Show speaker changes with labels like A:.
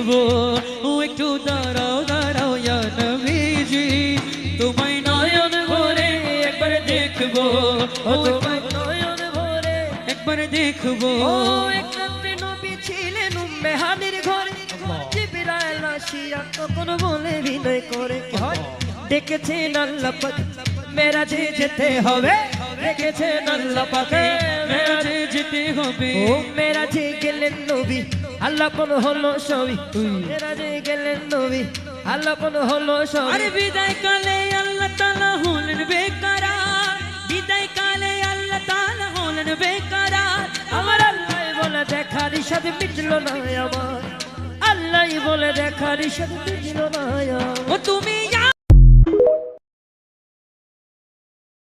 A: দেখবো ও একটু দাঁড়াও দাঁড়াও ইয়া নবীজি তোমায় নয়ন ভরে একবার দেখবো ও তোমায় নয়ন ভরে একবার দেখবো
B: ও একরাতে নবী ছিলেন উম্মে হানির ঘরে জিবরাইল আসিয়া তখন বলে বিনয় করে ডেকেছেন আল্লাহ পাক মেরাজে যেতে হবে ডেকেছেন আল্লাহ পাকে
A: মেরাজে যেতে হবে
B: ও মেরাজে গেলেন নবী আল্লাহ কোন হলো সবই মেরাজে গেলেন নবী আল্লাহ কোন হলো সবই
A: আরে বিদায় কালে আল্লাহ তাআলা হলেন বেকরার বিদায় কালে আল্লাহ তাআলা হলেন বেকরার
B: আমার আল্লাহ বলে দেখার ইশাদ মিটলো না আমার আল্লাহ বলে দেখার ইশাদ মিটলো না
A: ও তুমি